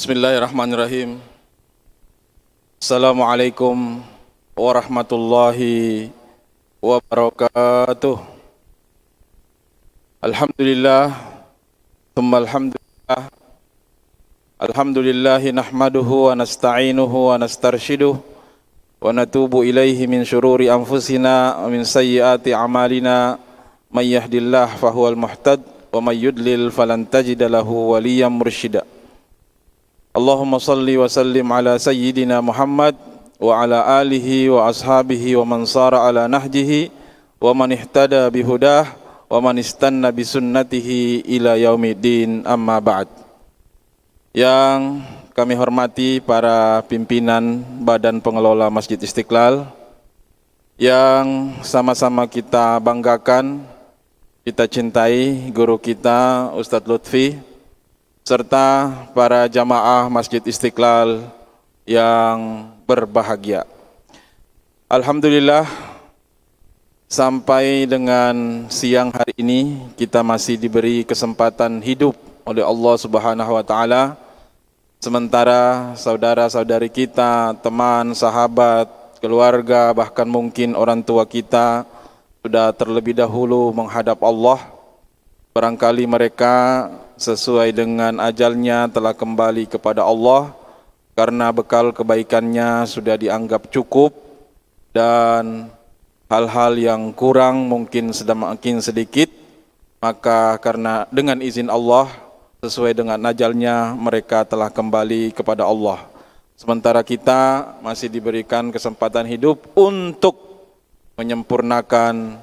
Bismillahirrahmanirrahim. Assalamualaikum warahmatullahi wabarakatuh. Alhamdulillah, thumma alhamdulillah. Alhamdulillahi nahmaduhu wa nasta'inuhu wa nastarshiduh wa natubu ilaihi min syururi anfusina wa min sayyiati a'malina. May yahdillahu fahuwal muhtad wa may yudlil falan tajida lahu waliyyan mursyida. Allahumma salli wa sallim ala sayyidina Muhammad wa ala alihi wa ashabihi wa man sara ala nahjihi wa man ihtada bihudah wa man istanna bisunnatihi ila yaumiddin, amma ba'd. Yang kami hormati para pimpinan Badan Pengelola Masjid Istiqlal, yang sama-sama kita banggakan, kita cintai guru kita Ustadz Lutfi, serta para jamaah Masjid Istiqlal yang berbahagia. Alhamdulillah, sampai dengan siang hari ini kita masih diberi kesempatan hidup oleh Allah Subhanahu wa taala, sementara saudara-saudari kita, teman, sahabat, keluarga, bahkan mungkin orang tua kita sudah terlebih dahulu menghadap Allah. Barangkali mereka sesuai dengan ajalnya telah kembali kepada Allah karena bekal kebaikannya sudah dianggap cukup, dan hal-hal yang kurang mungkin semakin sedikit, maka karena dengan izin Allah sesuai dengan ajalnya mereka telah kembali kepada Allah. Sementara kita masih diberikan kesempatan hidup untuk menyempurnakan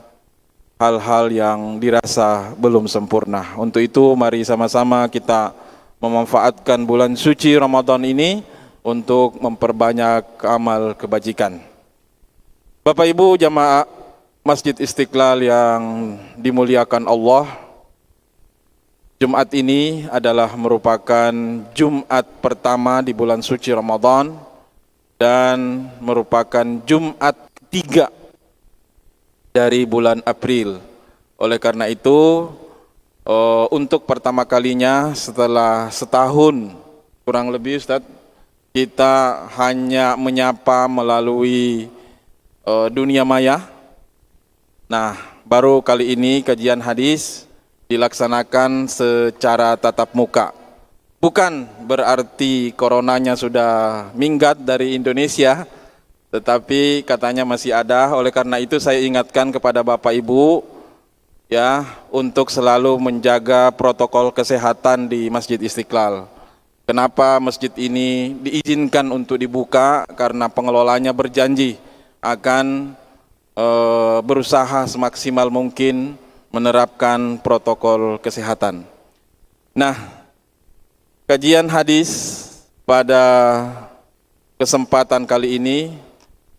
hal-hal yang dirasa belum sempurna. Untuk itu mari sama-sama kita memanfaatkan bulan suci Ramadan ini untuk memperbanyak amal kebajikan. Bapak Ibu jamaah Masjid Istiqlal yang dimuliakan Allah, Jumat ini adalah merupakan Jumat pertama di bulan suci Ramadan dan merupakan Jumat ketiga dari bulan April. Oleh karena itu, untuk pertama kalinya setelah setahun kurang lebih, Ustaz, kita hanya menyapa melalui dunia maya. Nah, baru kali ini kajian hadis dilaksanakan secara tatap muka. Bukan berarti coronanya sudah minggat dari Indonesia, tetapi katanya masih ada. Oleh karena itu saya ingatkan kepada Bapak Ibu ya, untuk selalu menjaga protokol kesehatan di Masjid Istiqlal. Kenapa masjid ini diizinkan untuk dibuka? Karena pengelolanya berjanji akan berusaha semaksimal mungkin menerapkan protokol kesehatan. Nah, kajian hadis pada kesempatan kali ini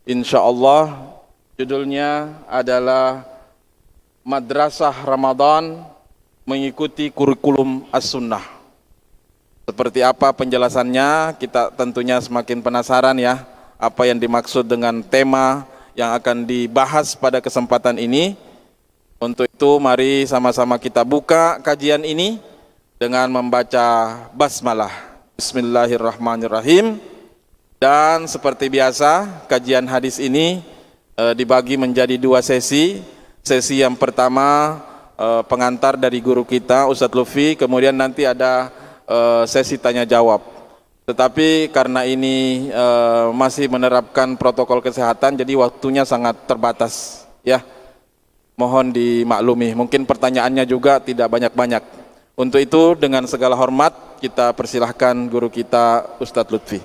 insya Allah judulnya adalah Madrasah Ramadan mengikuti kurikulum As-Sunnah. Seperti apa penjelasannya, kita tentunya semakin penasaran ya, apa yang dimaksud dengan tema yang akan dibahas pada kesempatan ini. Untuk itu mari sama-sama kita buka kajian ini dengan membaca basmalah. Bismillahirrahmanirrahim. Dan seperti biasa, kajian hadis ini dibagi menjadi dua sesi. Sesi yang pertama pengantar dari guru kita Ustadz Lutfi, kemudian nanti ada sesi tanya jawab. Tetapi karena ini masih menerapkan protokol kesehatan, jadi waktunya sangat terbatas ya. Mohon dimaklumi, mungkin pertanyaannya juga tidak banyak-banyak. Untuk itu dengan segala hormat kita persilahkan guru kita Ustadz Lutfi.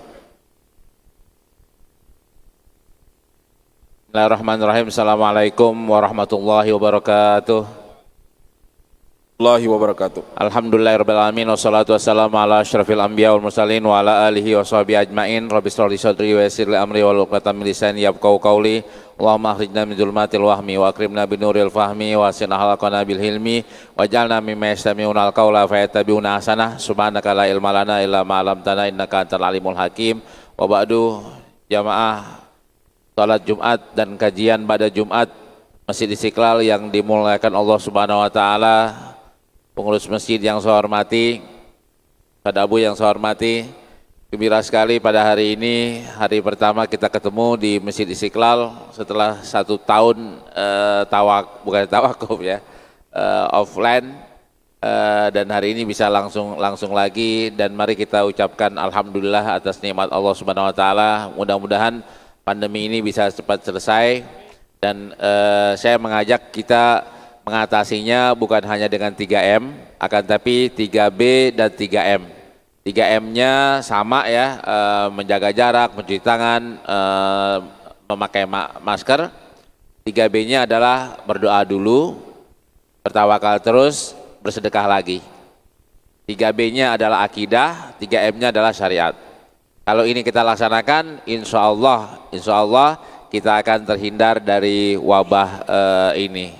Bismillahirrahmanirrahim. Assalamualaikum warahmatullahi wabarakatuh. Alhamdulillahirabbil alamin, wassalatu wassalamu ala asyrafil anbiya wal mursalin wa ala alihi wa sahbihi ajmain. Rabbi shrah li sadri wa yassir li amri wahlul 'uqdatam min lisani yafqahu qawli. Allahumma akhrijna min dzulumatil wahmi wa akrimna binuril fahmi wa asin akhlaqana bil hilmi waj'alna mimman yastami'una al qawla fayattabi'una ahsanah. Subhanaka la ilma lana illa ma 'allamtana innaka antal alimul hakim. Wa ba'du, jamaah salat Jumat dan kajian pada Jumat Masjid Istiqlal yang dimuliakan Allah Subhanahu wa taala, pengurus masjid yang saya hormati, Ustaz Abu yang saya hormati, Gembira sekali pada hari ini, hari pertama kita ketemu di Masjid Istiqlal setelah 1 tahun bukan tawakuf ya, offline, dan hari ini bisa langsung lagi, dan mari kita ucapkan alhamdulillah atas nikmat Allah Subhanahu wa taala. Mudah-mudahan pandemi ini bisa cepat selesai, dan saya mengajak kita mengatasinya bukan hanya dengan 3M, akan tapi 3B dan 3M. 3M-nya sama ya, menjaga jarak, mencuci tangan, memakai masker. 3B-nya adalah berdoa dulu, bertawakal terus, bersedekah lagi. 3B-nya adalah akidah, 3M-nya adalah syariat. Kalau ini kita laksanakan, insya Allah kita akan terhindar dari wabah ini.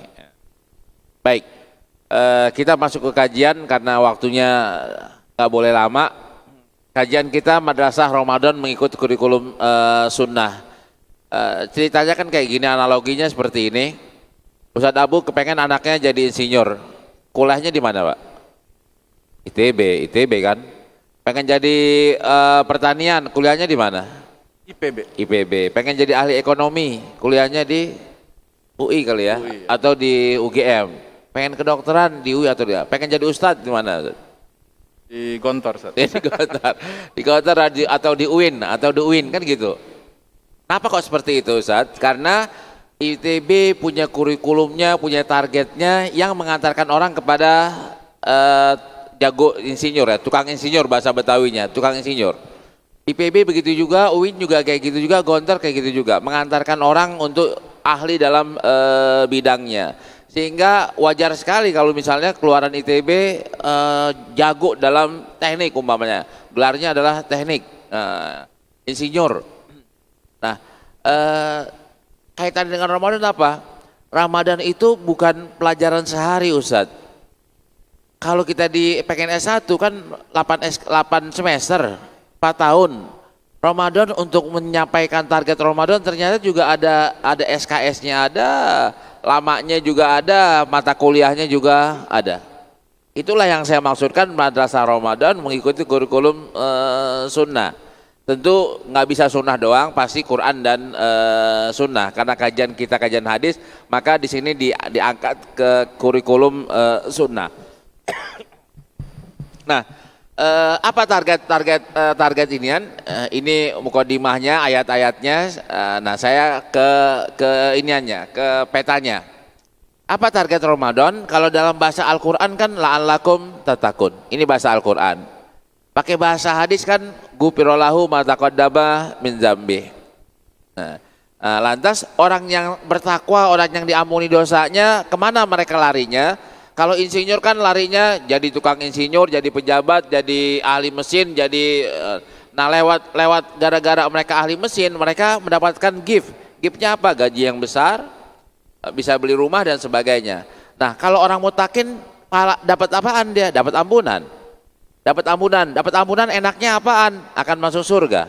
Baik, kita masuk ke kajian karena waktunya nggak boleh lama. Kajian kita Madrasah Ramadan mengikuti kurikulum sunnah. Ceritanya kan kayak gini, analoginya seperti ini. Ustadz Abu kepengen anaknya jadi insinyur. Kuliahnya di mana, Pak? ITB kan. Pengen jadi pertanian, kuliahnya di mana? IPB. Pengen jadi ahli ekonomi, kuliahnya di UI kali ya, UI, ya. Atau di UGM. Pengen kedokteran di UI atau dia. Pengen jadi ustadz di mana? Di Gontor, Ustaz. Di Gontor atau di UIN kan gitu. Kenapa kok seperti itu, Ustaz? Karena ITB punya kurikulumnya, punya targetnya yang mengantarkan orang kepada jago insinyur ya, tukang insinyur bahasa Betawinya, tukang insinyur. IPB begitu juga, UIN juga kayak gitu juga, Gontor kayak gitu juga, mengantarkan orang untuk ahli dalam bidangnya. Sehingga wajar sekali kalau misalnya keluaran ITB jago dalam teknik umpamanya, gelarnya adalah teknik, insinyur. Nah, kaitan dengan Ramadan apa? Ramadan itu bukan pelajaran sehari, Ustadz. Kalau kita di PKN S1 kan 8 semester, 4 tahun. Ramadan untuk menyampaikan target Ramadan ternyata juga ada SKS-nya, ada lamanya juga ada, mata kuliahnya juga ada. Itulah yang saya maksudkan Madrasah Ramadan mengikuti kurikulum sunnah. Tentu nggak bisa sunnah doang, pasti Quran dan sunnah. Karena kajian kita kajian hadis, maka di sini diangkat ke kurikulum sunnah. Nah, apa target inian? Ini mukadimahnya, ayat-ayatnya. Nah, saya ke iniannya, ke petanya. Apa target Ramadan? Kalau dalam bahasa Al-Qur'an kan la'allakum tattaqun. Ini bahasa Al-Qur'an. Pakai bahasa hadis kan ghufirallahu ma taqaddama min dzambi. Nah, lantas orang yang bertakwa, orang yang diampuni dosanya, kemana mereka larinya? Kalau insinyur kan larinya jadi tukang insinyur, jadi pejabat, jadi ahli mesin, jadi lewat gara-gara mereka ahli mesin, mereka mendapatkan gift. Giftnya apa? Gaji yang besar, bisa beli rumah dan sebagainya. Nah, kalau orang mutakin dapat apaan dia? Dapat ampunan. Dapat ampunan enaknya apaan? Akan masuk surga.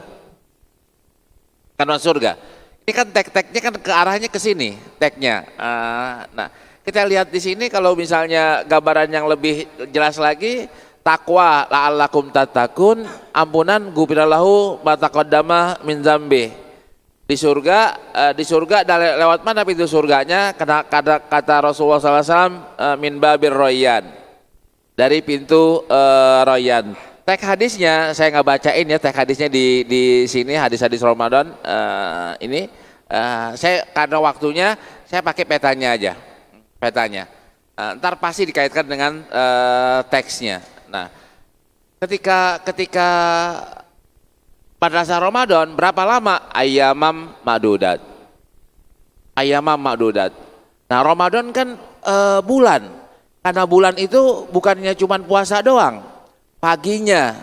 Ini kan tek-teknya kan ke arahnya ke sini, teknya. Nah, kita lihat di sini kalau misalnya gambaran yang lebih jelas lagi, takwa la'allakum tattaqun, ampunan ghufirallahu ma taqaddama min dzambi. Di surga lewat mana pintu surganya? Kata Rasulullah SAW, min babir royan, dari pintu royan. Teks hadisnya saya nggak bacain ya, teks hadisnya di sini, hadis-hadis Ramadan ini. Saya karena waktunya saya pakai petanya aja. Ntar pasti dikaitkan dengan teksnya. Nah, ketika Madrasah Ramadan berapa lama? Ayyamam ma'dudat. Nah, Ramadan kan bulan. Karena bulan itu bukannya cuma puasa doang. Paginya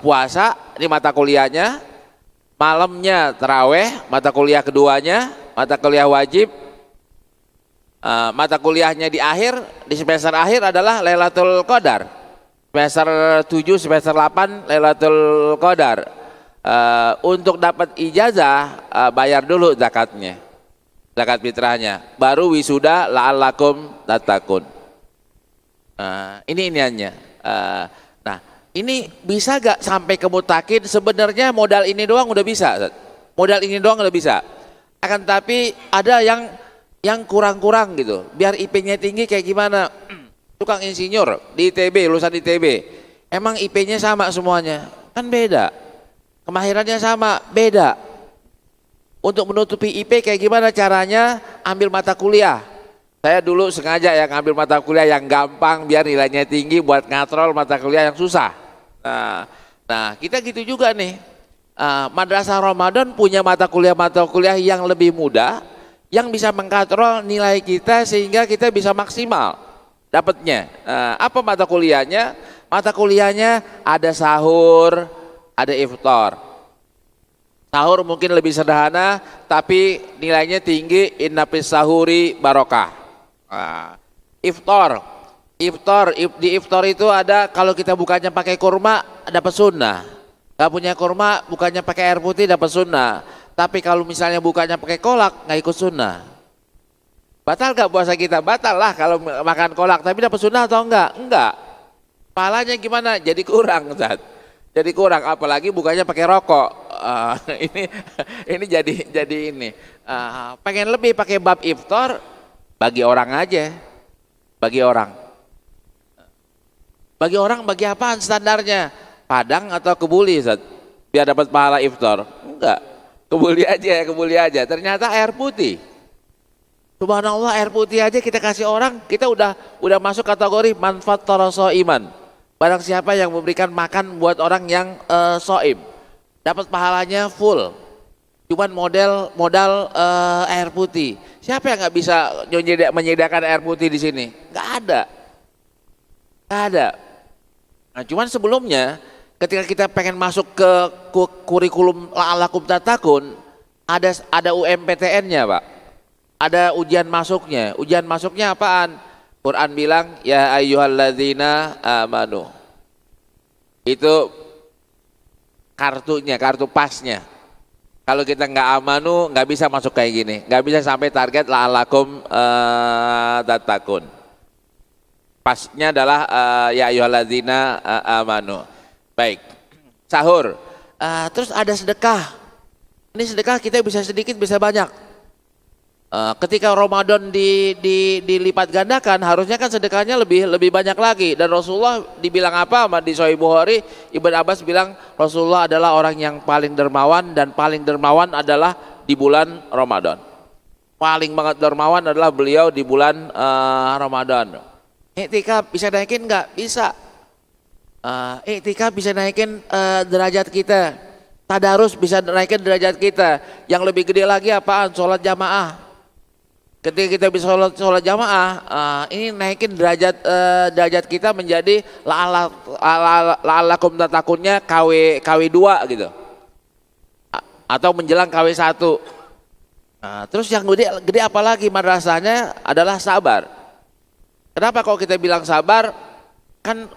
puasa, ini mata kuliahnya. Malamnya taraweh, mata kuliah keduanya, mata kuliah wajib. Mata kuliahnya di semester akhir adalah Lailatul Qadar. Semester 7, semester 8 Lailatul Qadar. Untuk dapat ijazah bayar dulu zakatnya. Zakat fitrahnya. Baru wisuda la'allakum tattaqun. Ini iniannya. Nah, ini bisa gak sampai ke mutakin? Sebenarnya modal ini doang udah bisa, Ustaz. Modal ini doang udah bisa. Akan tapi ada yang kurang-kurang gitu. Biar IP-nya tinggi kayak gimana? Tukang insinyur di ITB, lulusan ITB. Emang IP-nya sama semuanya? Kan beda. Kemahirannya sama, beda. Untuk menutupi IP kayak gimana caranya? Ambil mata kuliah. Saya dulu sengaja ya ngambil mata kuliah yang gampang biar nilainya tinggi buat ngatrol mata kuliah yang susah. Nah kita gitu juga nih. Madrasah Ramadan punya mata kuliah yang lebih mudah, yang bisa mengkatrol nilai kita sehingga kita bisa maksimal dapatnya. Apa mata kuliahnya? Mata kuliahnya ada sahur, ada iftar. Sahur mungkin lebih sederhana, tapi nilainya tinggi. Inna fis sahuri barokah. Iftar di iftar itu ada, kalau kita bukanya pakai kurma dapat sunnah. Gak punya kurma bukanya pakai air putih dapat sunnah. Tapi kalau misalnya bukanya pakai kolak nggak ikut sunnah. Batal gak puasa kita? Batal lah kalau makan kolak. Tapi dapat sunnah atau enggak? Enggak. Pahalanya gimana? Jadi kurang, Ustaz. Jadi kurang, apalagi bukanya pakai rokok. Ini jadi ini. Pengen lebih pakai bab iftar, bagi orang aja. Bagi orang. Bagi apaan standarnya? Padang atau kebuli, Ustaz? Biar dapat pahala iftar? Enggak. Kebuli aja. Ternyata air putih. Subhanallah, air putih aja kita kasih orang, kita udah masuk kategori manfaat toroso iman. Barang siapa yang memberikan makan buat orang yang soim, dapat pahalanya full. Cuman modal air putih. Siapa yang nggak bisa menyediakan air putih di sini? Nggak ada. Nah, cuman sebelumnya ketika kita pengen masuk ke kurikulum la'allakum tattaqun, ada UMPTN-nya, Pak. Ada ujian masuknya. Ujian masuknya apaan? Quran bilang ya ayyuhalladzina amanu. Itu kartunya, kartu pasnya. Kalau kita nggak amanu nggak bisa masuk kayak gini, nggak bisa sampai target la'allakum tattaqun. Pasnya adalah ya ayyuhalladzina amanu. Baik. Sahur. Terus ada sedekah. Ini sedekah kita bisa sedikit bisa banyak. Ketika Ramadan dilipat gandakan, harusnya kan sedekahnya lebih banyak lagi. Dan Rasulullah dibilang apa? Di Sahih Bukhari, Ibn Abbas bilang Rasulullah adalah orang yang paling dermawan, dan paling dermawan adalah di bulan Ramadan. Paling banget dermawan adalah beliau di bulan Ramadan. Iktikaf bisa naikin nggak? Bisa. Iktikaf bisa naikin derajat kita. Tadarus bisa naikin derajat kita. Yang lebih gede lagi apaan? Sholat jamaah. Ketika kita bisa sholat jamaah, ini naikin derajat kita menjadi la'allakum tattaqunnya KW2 gitu. Atau menjelang KW1. Terus yang gede apalagi madrasahnya adalah sabar. Kenapa kalau kita bilang sabar? Kan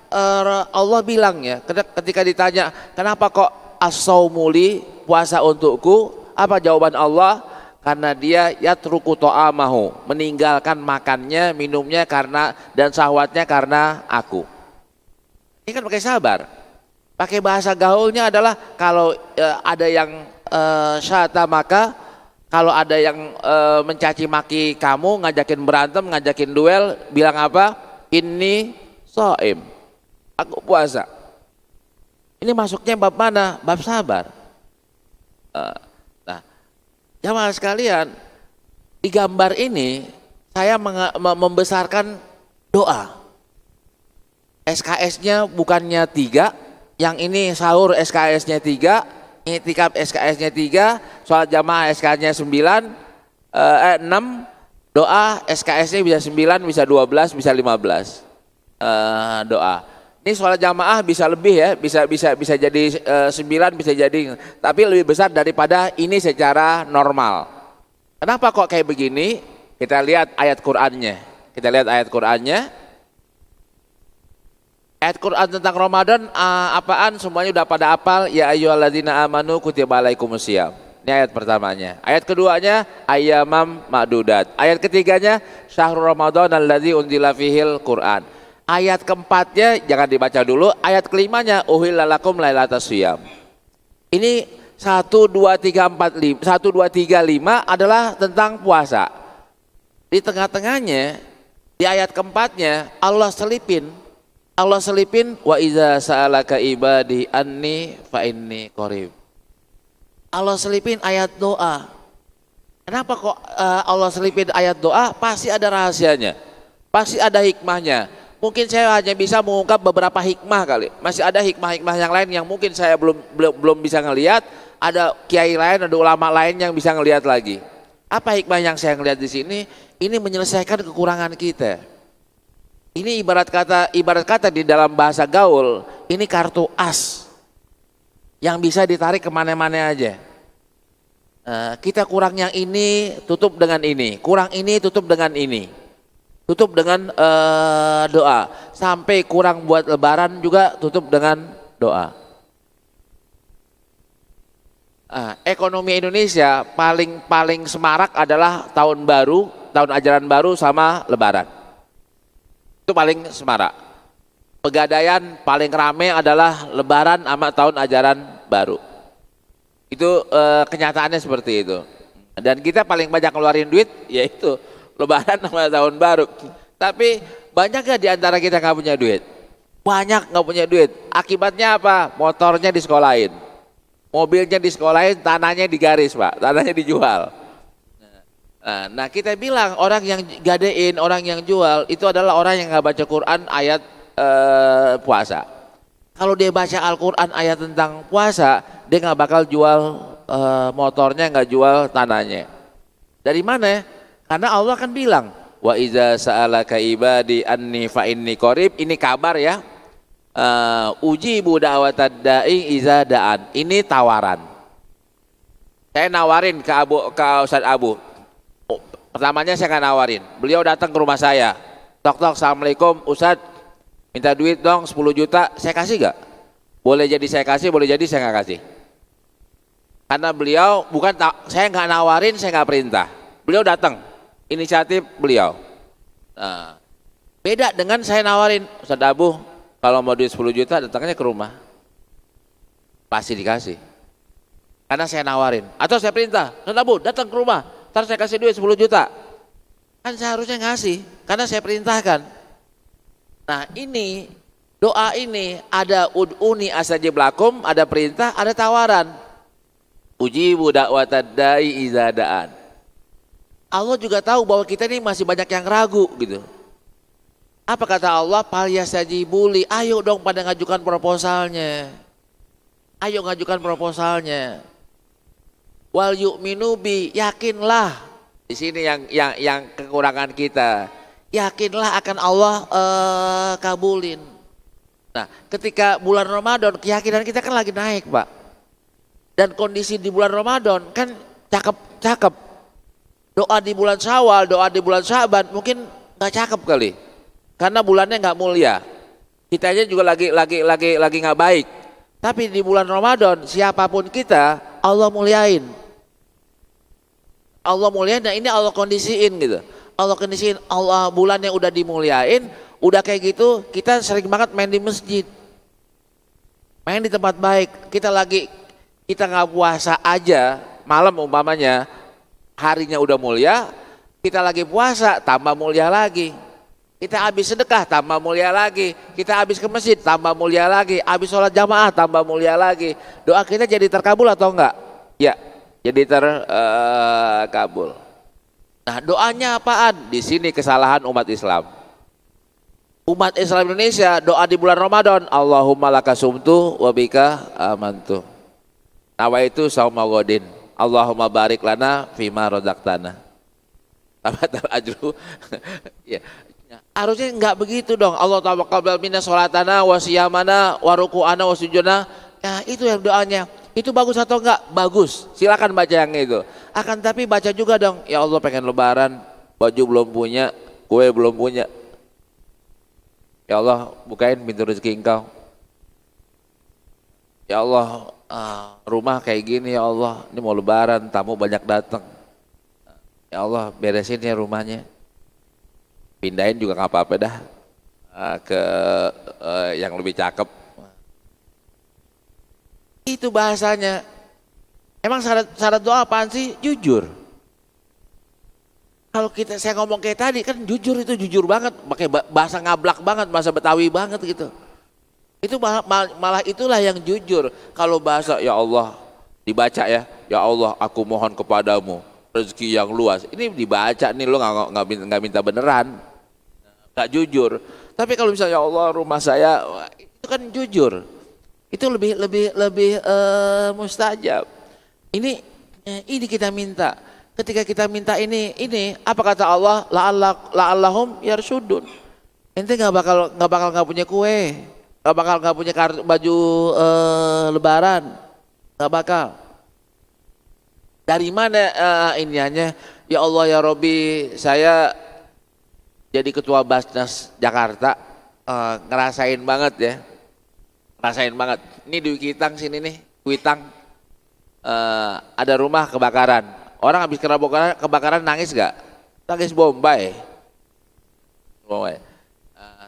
Allah bilang ya, ketika ditanya kenapa kok as-saumuli, puasa untukku, apa jawaban Allah? Karena dia yatruku ta'amahu, meninggalkan makannya, minumnya karena dan syahwatnya karena aku. Ini kan pakai sabar. Pakai bahasa gaulnya adalah kalau ada yang syata maka, kalau ada yang mencaci maki kamu, ngajakin berantem, ngajakin duel, bilang apa? Inni shaim. Aku puasa. Ini masuknya bab mana? Bab sabar. Jamaah sekalian, di gambar ini saya membesarkan doa. SKS-nya bukannya 3, yang ini sahur SKS-nya 3, iktikaf SKS-nya 3, sholat jamaah SKS-nya 6, doa SKS-nya bisa 9, bisa 12, bisa 15. Doa. Ini sholat jamaah bisa lebih ya, bisa jadi 9, bisa jadi, tapi lebih besar daripada ini secara normal. Kenapa kok kayak begini? Kita lihat ayat Qur'annya. Ayat Qur'an tentang Ramadan apaan? Semuanya udah pada hafal. Ya ayyuhalladzina amanu kutiba alaikumusiyam. Ini ayat pertamanya. Ayat keduanya ayyamam ma'dudat. Ayat ketiganya syahrul Ramadan alladzi unzila fihil Qur'an. Ayat keempatnya jangan dibaca dulu, ayat kelimanya uhilla lakum lailatas shiyam. Ini 1, 2, 3, 4, 5, 1, 2, 3, 5 adalah tentang puasa. Di tengah-tengahnya, di ayat keempatnya Allah selipin wa iza sa'alaka ibadi anni fa inni qarib. Allah selipin ayat doa. Kenapa kok Allah selipin ayat doa? Pasti ada rahasianya, pasti ada hikmahnya. Mungkin saya hanya bisa mengungkap beberapa hikmah kali. Masih ada hikmah-hikmah yang lain yang mungkin saya belum bisa ngelihat. Ada kiai lain, ada ulama lain yang bisa ngelihat lagi. Apa hikmah yang saya ngelihat di sini? Ini menyelesaikan kekurangan kita. Ini ibarat kata di dalam bahasa gaul, ini kartu as yang bisa ditarik kemana-mana aja. Kita kurang yang ini, tutup dengan ini. Kurang ini, tutup dengan ini. Tutup dengan doa. Sampai kurang buat lebaran juga tutup dengan doa. Ekonomi Indonesia paling semarak adalah tahun baru, tahun ajaran baru sama lebaran. Itu paling semarak. Pegadaian paling rame adalah lebaran sama tahun ajaran baru. Itu kenyataannya seperti itu. Dan kita paling banyak ngeluarin duit yaitu lebaran sama tahun baru. Tapi banyak gak di antara kita nggak punya duit? Banyak nggak punya duit. Akibatnya apa? Motornya disekolahin, mobilnya disekolahin, tanahnya digaris Pak, tanahnya dijual. Nah kita bilang orang yang gadein, orang yang jual itu adalah orang yang nggak baca Quran ayat puasa. Kalau dia baca Al-Quran ayat tentang puasa, dia nggak bakal jual motornya, nggak jual tanahnya. Dari mana? Karena Allah kan bilang, wa iza sa'alaka ibadi anni fa inni qarib. Ini kabar ya. Ujibu da'watad da'i iza da'an. Ini tawaran. Saya nawarin ke Ustaz Abu. Pertamanya saya akan nawarin. Beliau datang ke rumah saya. Tok, assalamualaikum Ustaz, minta duit dong 10 juta. Saya kasih gak? Boleh jadi saya kasih, boleh jadi saya gak kasih. Karena beliau saya nggak nawarin, saya nggak perintah. Beliau datang, inisiatif beliau. Nah, beda dengan saya nawarin, Ustaz Abu kalau mau duit 10 juta datangnya ke rumah. Pasti dikasih. Karena saya nawarin. Atau saya perintah, Ustaz Abu datang ke rumah, ntar saya kasih duit 10 juta. Kan saya harusnya ngasih, karena saya perintahkan. Nah ini, doa ini ada ud'uni astajib lakum, ada perintah, ada tawaran. Ujibu da'watad da'i iza da'an. Allah juga tahu bahwa kita ini masih banyak yang ragu gitu. Apa kata Allah? Fal yastajibuli, ayo dong pada ngajukan proposalnya. Ayo ngajukan proposalnya. Wal yu'minu bi, yakinlah. Di sini yang kekurangan kita. Yakinlah akan Allah kabulin. Nah, ketika bulan Ramadan keyakinan kita kan lagi naik, Pak. Dan kondisi di bulan Ramadan kan cakep. Doa di bulan Syawal, doa di bulan Syaban mungkin nggak cakep kali, karena bulannya nggak mulia. Kita aja juga lagi nggak baik. Tapi di bulan Ramadan siapapun kita, Allah muliain. Allah muliain, dan ini Allah kondisiin gitu. Allah kondisiin, Allah bulannya udah dimuliain, udah kayak gitu kita sering banget main di masjid, main di tempat baik. Kita nggak puasa aja malam umpamanya. Harinya udah mulia, kita lagi puasa tambah mulia lagi. Kita habis sedekah tambah mulia lagi. Kita habis ke masjid tambah mulia lagi. Habis sholat jamaah tambah mulia lagi. Doa kita jadi terkabul atau enggak? Ya, jadi terkabul. Nah doanya apaan? Di sini kesalahan umat Islam. Umat Islam Indonesia doa di bulan Ramadan, Allahumma laka sumtu wa bika amantu. Nawaitu sauma ghadin. Allahumma barik lana fima razaqtana. Tabatal ajru. Ya. Harusnya enggak begitu dong. Allah taqabbal minna sholatana wa siyamana wa ruku'ana wa sujudana. Ya, itu yang doanya. Itu bagus atau enggak? Bagus. Silakan baca yang itu. Akan tapi baca juga dong. Ya Allah pengen lebaran, baju belum punya, kue belum punya. Ya Allah bukain pintu rezeki Engkau. Ya Allah, rumah kayak gini ya Allah, ini mau lebaran, tamu banyak datang. Ya Allah beresin ya rumahnya. Pindahin juga nggak apa-apa dah. ke yang lebih cakep. Itu bahasanya. Emang syarat doa apaan sih? Jujur. Kalau saya ngomong kayak tadi kan jujur, itu jujur banget, pakai bahasa ngablak banget, bahasa Betawi banget gitu. Itu malah itulah yang jujur. Kalau bahasa ya Allah dibaca ya Allah aku mohon kepadamu rezeki yang luas. Ini dibaca nih, lo nggak minta beneran, nggak jujur. Tapi kalau misalnya ya Allah rumah saya, itu kan jujur. Itu lebih mustajab. Ini kita minta. Ketika kita minta ini apa kata Allah? La'allahum yarsudun. Ente nggak bakal punya kue, nggak punya baju lebaran, nggak bakal. Dari mana iniannya? Ya Allah ya Robbi, saya jadi ketua Basnas Jakarta, ngerasain banget ya, ngerasain banget. Ini di Kuitang sini nih, Kuitang ada rumah kebakaran. Orang habis kena kebakaran nangis gak? Nangis Bombay.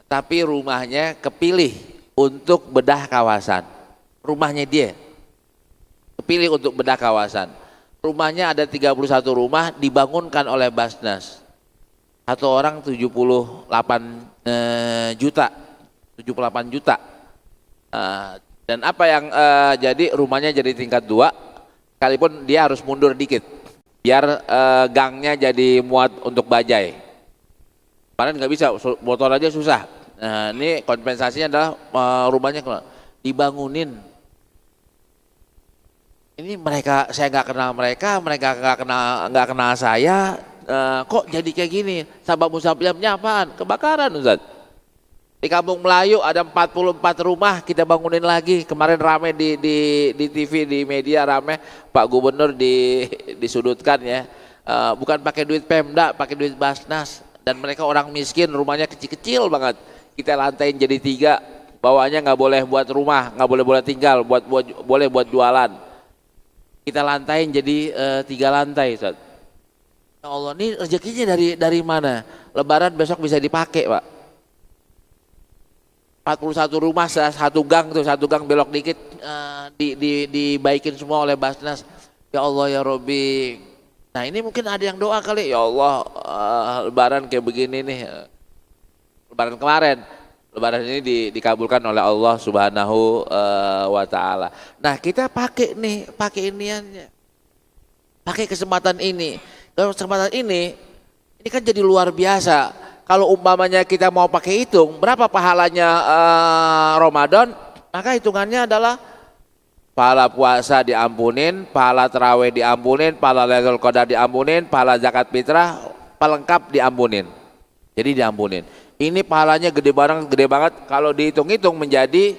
Tapi rumahnya kepilih untuk bedah kawasan. Rumahnya dia kepilih untuk bedah kawasan. Rumahnya ada 31 rumah dibangunkan oleh Basnas. Satu orang 78 juta. Dan apa yang jadi rumahnya jadi tingkat 2, sekalipun dia harus mundur dikit. Biar gangnya jadi muat untuk bajai. Kemarin nggak bisa, motor aja susah. Nah, ini kompensasinya adalah rumahnya dibangunin. Ini saya nggak kenal mereka nggak kenal saya. Kok jadi kayak gini? Sabab musababnya apaan? Kebakaran, Ustaz. Di Kampung Melayu ada 44 rumah kita bangunin lagi. Kemarin rame di TV, di media rame, Pak Gubernur disudutkan ya. Bukan pakai duit Pemda, pakai duit Basnas. Dan mereka orang miskin, rumahnya kecil-kecil banget. Kita lantain jadi 3, bawahnya nggak boleh buat rumah, nggak boleh tinggal, boleh buat jualan. Kita lantain jadi 3 lantai, Ustaz. Ya Allah, ini rezekinya dari mana? Lebaran besok bisa dipakai, Pak. 41 rumah satu gang belok dikit dibaikin semua oleh Basnas. Ya Allah ya Robbi. Nah ini mungkin ada yang doa kali, ya Allah lebaran kayak begini nih, lebaran kemarin, lebaran ini dikabulkan oleh Allah Subhanahu wa ta'ala. Nah kita pakai iniannya, pakai kesempatan ini. Kesempatan ini kan jadi luar biasa. Kalau umpamanya kita mau pakai hitung berapa pahalanya Ramadan, maka hitungannya adalah pahala puasa diampunin, pahala tarawih diampunin, pahala Lailatul Qadar diampunin, pahala zakat fitrah pelengkap diampunin. Jadi diampunin. Ini pahalanya gede banget kalau dihitung-hitung menjadi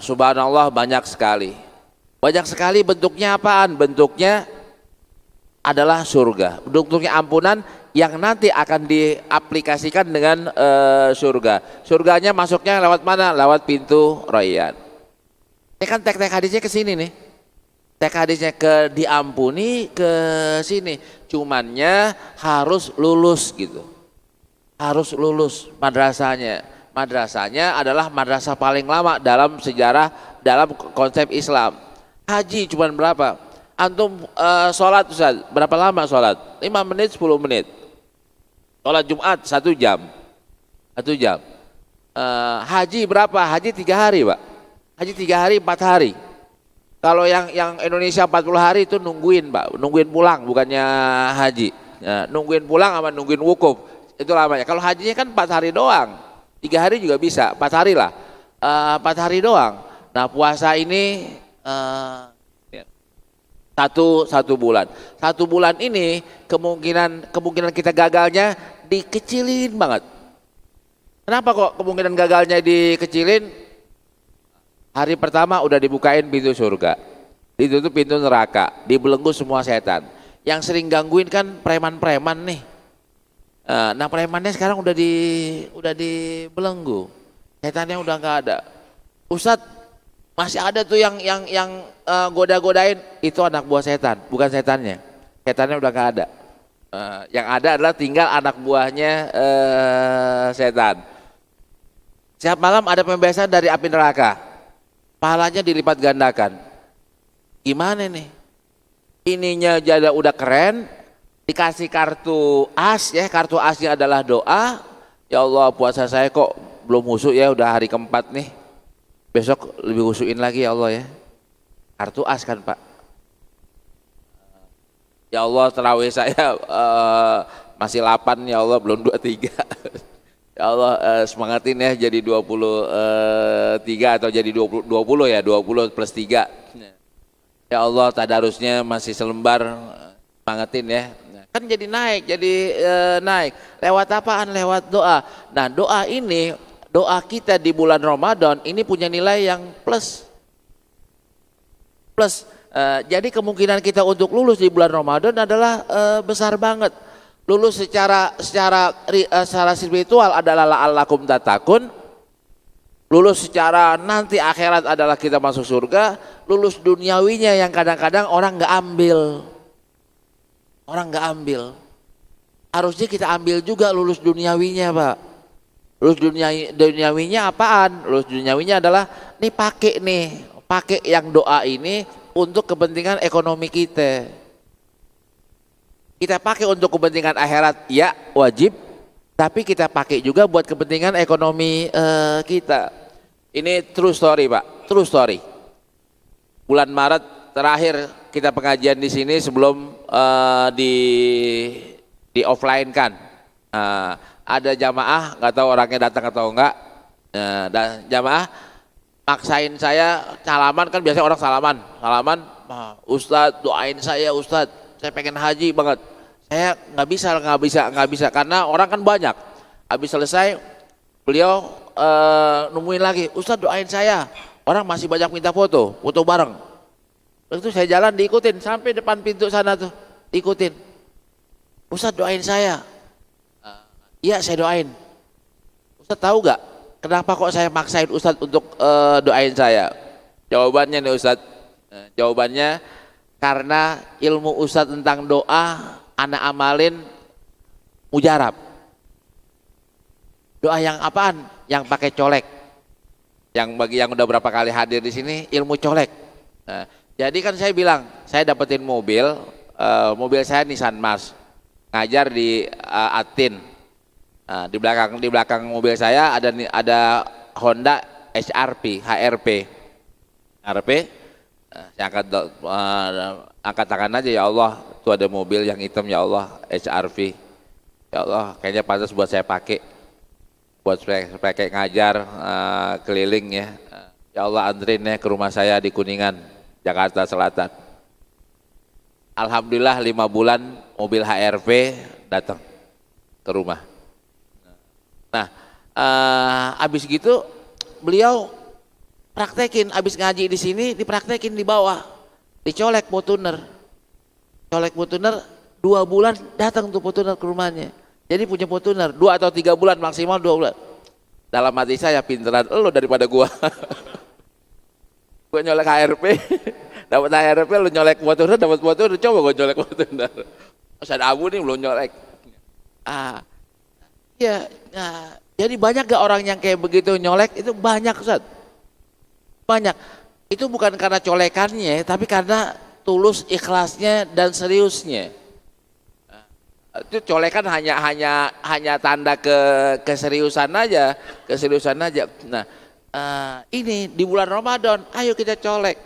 subhanallah banyak sekali. Banyak sekali. Bentuknya apaan? Bentuknya adalah surga. Bentuknya ampunan yang nanti akan diaplikasikan dengan surga. Surganya masuknya lewat mana? Lewat pintu Rayyan. Ini kan tek hadisnya ke sini nih. Tek hadisnya ke diampuni ke sini. Cumannya harus lulus gitu. Harus lulus madrasahnya. Madrasahnya adalah madrasah paling lama dalam sejarah, dalam konsep Islam. Haji cuman berapa? Antum sholat Ustaz, berapa lama sholat? 5 menit, 10 menit. Sholat Jumat 1 jam. 1 jam. Haji berapa? Haji 3 hari Pak. Haji 3 hari, 4 hari. Kalau yang Indonesia 40 hari itu nungguin Pak, nungguin pulang bukannya haji. Nungguin pulang sama nungguin wukuf, itu lamanya. Kalau hajinya kan 4 hari doang. 3 hari juga bisa, 4 hari lah. 4 hari doang. Nah puasa ini satu bulan. 1 bulan ini kemungkinan kita gagalnya dikecilin banget. Kenapa kok kemungkinan gagalnya dikecilin? Hari pertama udah dibukain pintu surga, ditutup pintu neraka, dibelenggu semua setan. Yang sering gangguin kan preman-preman nih. Nah premannya sekarang udah dibelenggu, setannya udah nggak ada. Ustadz, masih ada tuh yang goda-godain, itu anak buah setan, bukan setannya. Setannya udah nggak ada. Yang ada adalah tinggal anak buahnya setan. Setiap malam ada pembebasan dari api neraka. Pahalanya dilipat gandakan. Gimana nih? Ininya jadi udah keren, dikasih kartu as ya, kartu asnya adalah doa. Ya Allah, puasa saya kok belum khusyuk ya, udah hari keempat nih. Besok lebih khusyukin lagi ya Allah ya. Kartu as kan Pak. Ya Allah, tarawih saya masih 8 ya Allah, belum 23. Ya Allah, semangatin ya jadi 23 atau jadi 20 ya, 20 plus 3. Ya Allah, tadarusnya masih selembar, semangatin ya. Kan jadi naik, naik. Lewat apaan? Lewat doa. Nah, doa ini, doa kita di bulan Ramadan ini punya nilai yang plus. Jadi kemungkinan kita untuk lulus di bulan Ramadan adalah besar banget. Lulus secara spiritual adalah la'allakum tattaqun. Lulus secara nanti akhirat adalah kita masuk surga. Lulus duniawinya yang kadang-kadang orang nggak ambil. Harusnya kita ambil juga lulus duniawinya Pak. Lulus duniawinya apaan? Lulus duniawinya adalah pakai yang doa ini untuk kepentingan ekonomi kita. Kita pakai untuk kepentingan akhirat, ya wajib, tapi kita pakai juga buat kepentingan ekonomi kita. Ini true story Pak, true story. Bulan Maret terakhir kita pengajian di sini sebelum di offline kan. Ada jamaah, nggak tahu orangnya datang atau enggak. Dan jamaah maksain saya salaman, kan biasanya orang salaman, Ustadz doain saya Ustadz, saya pengen haji banget. Saya nggak bisa karena orang kan banyak. Habis selesai beliau nungguin lagi, Ustadz doain saya. Orang masih banyak minta foto bareng. Itu saya jalan diikutin sampai depan pintu sana tuh, ikutin. Ustadz doain saya. Iya saya doain. Ustadz tahu gak kenapa kok saya maksain Ustadz untuk doain saya? Jawabannya nih Ustadz. Jawabannya karena ilmu Ustadz tentang doa anak amalin mujarab. Doa yang apaan? Yang pakai colek. Yang bagi yang udah berapa kali hadir di sini ilmu colek. Nah, jadi kan saya bilang, saya dapetin mobil saya Nissan Mars, ngajar di Atin. Nah, di belakang mobil saya ada Honda HRP. Saya angkat tangan aja, ya Allah, itu ada mobil yang hitam ya Allah, HRV. Ya Allah, kayaknya pantas buat saya pakai. Buat pakai ngajar keliling ya. Ya Allah, anterin ya ke rumah saya di Kuningan, Jakarta Selatan. Alhamdulillah 5 bulan mobil HRV datang ke rumah. Nah, abis gitu beliau praktekin, abis ngaji di sini dipraktekin di bawah, dicolek Fortuner 2 bulan datang tuh Fortuner ke rumahnya. Jadi punya Fortuner 2 atau 3 bulan maksimal 2 bulan. Dalam hati saya, pinteran lo daripada gua. Gua nyolek HRP, dapat HRP, lo nyolek Fortuner, dapat Fortuner, coba gua nyolek Fortuner. Ustaz Abu nih belum nyolek. Ya, jadi banyak gak orang yang kayak begitu nyolek? Itu banyak Ustaz. Banyak. Itu bukan karena colekannya, tapi karena tulus, ikhlasnya dan seriusnya. Itu colekan hanya tanda keseriusan aja. Nah, ini di bulan Ramadan, ayo kita colek.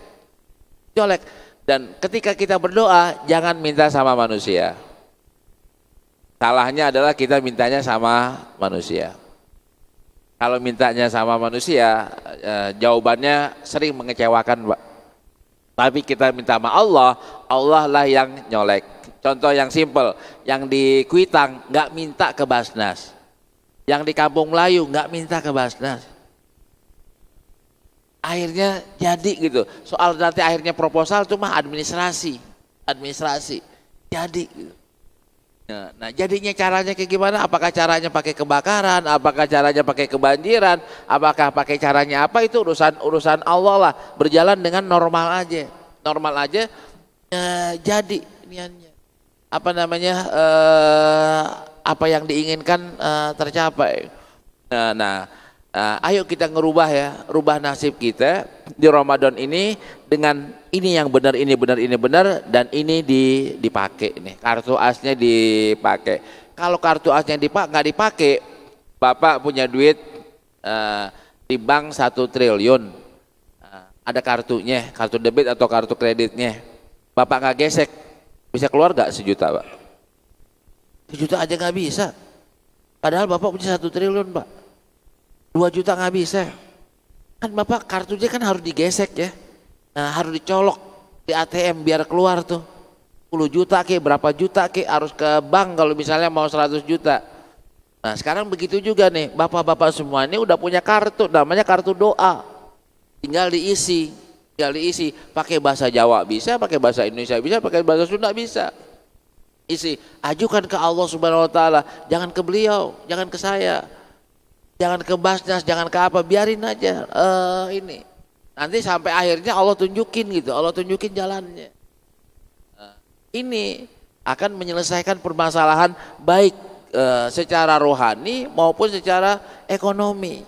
Dan ketika kita berdoa, jangan minta sama manusia. Salahnya adalah kita mintanya sama manusia. Kalau mintanya sama manusia, jawabannya sering mengecewakan, Pak. Tapi kita minta sama Allah, Allah lah yang nyolek. Contoh yang simpel, yang di Kuitang nggak minta ke Basnas, yang di Kampung Melayu nggak minta ke Basnas. Akhirnya jadi gitu. Soal nanti akhirnya proposal cuma administrasi. Jadi gitu. Nah, jadinya caranya kayak gimana? Apakah caranya pakai kebakaran? Apakah caranya pakai kebanjiran? Apakah pakai caranya apa? Itu urusan Allah lah. Berjalan dengan normal aja. Jadi niannya. Apa yang diinginkan tercapai. Nah, ayo kita ngerubah ya, rubah nasib kita di Ramadan ini dengan ini yang benar, ini benar, ini benar, dan ini dipakai nih. Kartu asnya dipakai. Kalau kartu asnya nggak dipakai, Bapak punya duit di bank 1 triliun, ada kartunya, kartu debit atau kartu kreditnya. Bapak nggak gesek, bisa keluar nggak 1 juta, Pak? 1 juta aja nggak bisa. Padahal Bapak punya 1 triliun, Pak. 2 juta nggak bisa, kan Bapak kartunya kan harus digesek ya, nah, harus dicolok di ATM biar keluar tuh 10 juta ke berapa juta ke, harus ke bank kalau misalnya mau 100 juta. Nah sekarang begitu juga nih, bapak-bapak semua ini udah punya kartu, namanya kartu doa, tinggal diisi pakai bahasa Jawa bisa, pakai bahasa Indonesia bisa, pakai bahasa Sunda bisa. Isi, ajukan ke Allah Subhanahu Wa Taala, jangan ke beliau, jangan ke saya, jangan ke Basnas, jangan ke apa, biarin aja ini. Nanti sampai akhirnya Allah tunjukin gitu, Allah tunjukin jalannya. Ini akan menyelesaikan permasalahan baik secara rohani maupun secara ekonomi.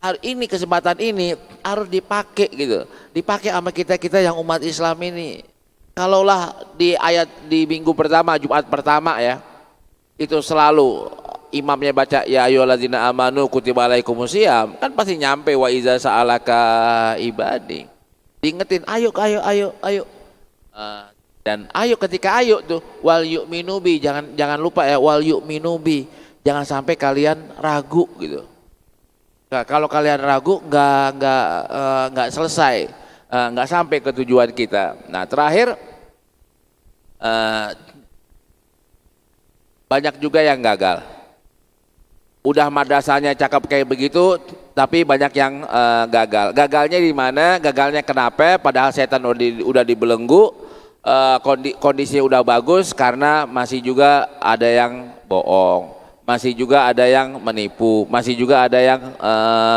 Hari ini kesempatan ini harus dipakai gitu, dipakai sama kita yang umat Islam ini. Kalaulah di ayat di minggu pertama, Jumat pertama ya, itu selalu imamnya baca ya ayyuhalladzina amanu kutiba alaikumusiyam, kan pasti nyampe wa iza sa'alaka ibadi, diingetin ayo dan ayo, ketika ayo tuh wal yu'minu bi, jangan lupa ya, wal yu'minu bi, jangan sampai kalian ragu gitu. Nah, kalau kalian ragu nggak selesai, nggak sampai ke tujuan kita. Nah terakhir banyak juga yang gagal. Udah madrasahnya cakep kayak begitu, tapi banyak yang gagal. Gagalnya di mana? Gagalnya kenapa? Padahal setan udah dibelenggu, kondisinya udah bagus, karena masih juga ada yang bohong, masih juga ada yang menipu, masih juga ada yang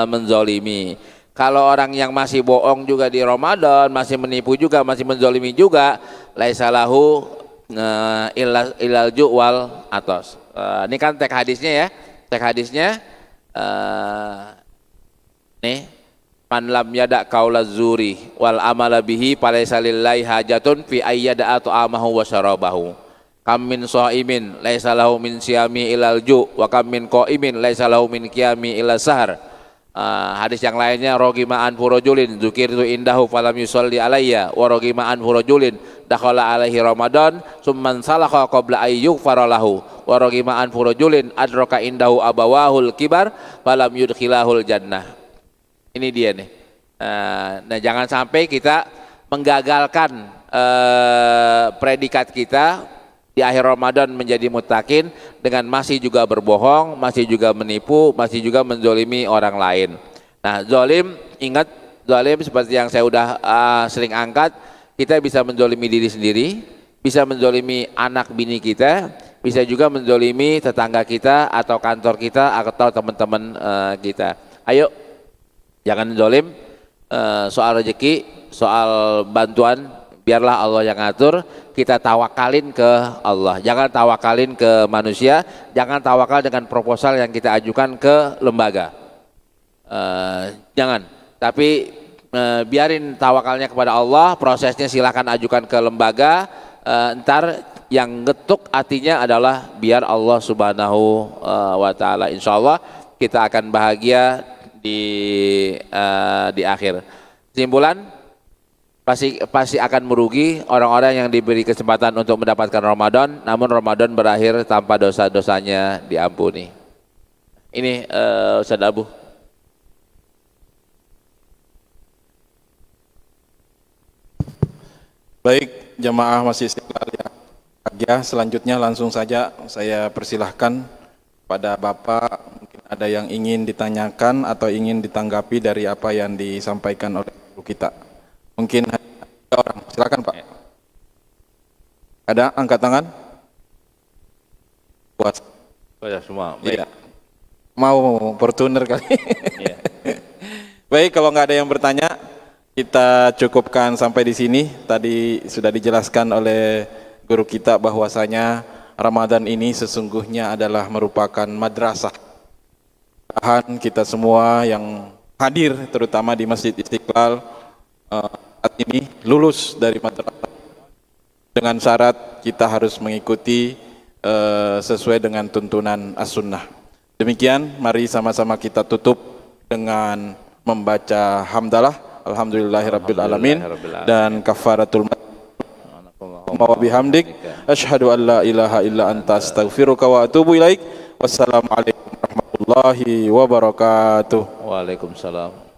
menzolimi. Kalau orang yang masih bohong juga di Ramadan, masih menipu juga, masih menzolimi juga, laisalahu ilal ju'wal atos. Ini kan teks hadisnya ya. Teks hadisnya nih, man lam yada qaula zuri wal amala bihi falaysa lillahi hajatun fi ayyada ta'amahu wa syarabahu. Kam min shaimin laisa lahu min siyami ilal ju wa kam min qaimin laisa lahu min qiyami ila sahar. Hadis yang lainnya, rogima an furujulin dzukirtu indahu falam yusolli alayya wa rogima an furujulin dakhala alaihi ramadan summan salakha qabla ayyuk faralahu wa rogima an furujulin adraka indahu abawahul kibar falam yudkhilahul jannah. Ini dia nih. Nah jangan sampai kita menggagalkan predikat kita di akhir Ramadan menjadi muttaqin dengan masih juga berbohong, masih juga menipu, masih juga menzolimi orang lain. Nah zolim, ingat zolim seperti yang saya udah sering angkat, kita bisa menzolimi diri sendiri, bisa menzolimi anak bini kita, bisa juga menzolimi tetangga kita atau kantor kita atau teman-teman kita. Ayo jangan zolim, soal rezeki, soal bantuan, biarlah Allah yang ngatur, kita tawakalin ke Allah, jangan tawakalin ke manusia, jangan tawakal dengan proposal yang kita ajukan ke lembaga, jangan, tapi biarin tawakalnya kepada Allah, prosesnya silahkan ajukan ke lembaga, ntar yang ngetuk hatinya adalah biar Allah Subhanahu wa Ta'ala. Insya Allah kita akan bahagia di akhir. Kesimpulan, pasti akan merugi orang-orang yang diberi kesempatan untuk mendapatkan Ramadan, namun Ramadan berakhir tanpa dosa-dosanya diampuni. Ini Ustaz Abu. Baik, jamaah masih istiqlal yang bahagia, selanjutnya langsung saja saya persilahkan pada Bapak, mungkin ada yang ingin ditanyakan atau ingin ditanggapi dari apa yang disampaikan oleh guru kita. Mungkin ada orang, silakan Pak. Ada angkat tangan? Buat. Oh ya semua. Iya. Mau Fortuner kali. Iya. Baik, kalau nggak ada yang bertanya, kita cukupkan sampai di sini. Tadi sudah dijelaskan oleh guru kita bahwasanya Ramadan ini sesungguhnya adalah merupakan madrasah mudah-mudahan kita semua yang hadir terutama di Masjid Istiqlal saat ini lulus dari madrasah dengan syarat kita harus mengikuti sesuai dengan tuntunan as-sunnah. Demikian, mari sama-sama kita tutup dengan membaca hamdalah alhamdulillahirabbil alamin dan kafaratul wa bihamdik asyhadu an la ilaha illa anta astaghfiruka wa atubu ilaik. Wassalamualaikum warahmatullahi wabarakatuh. Waalaikumsalam.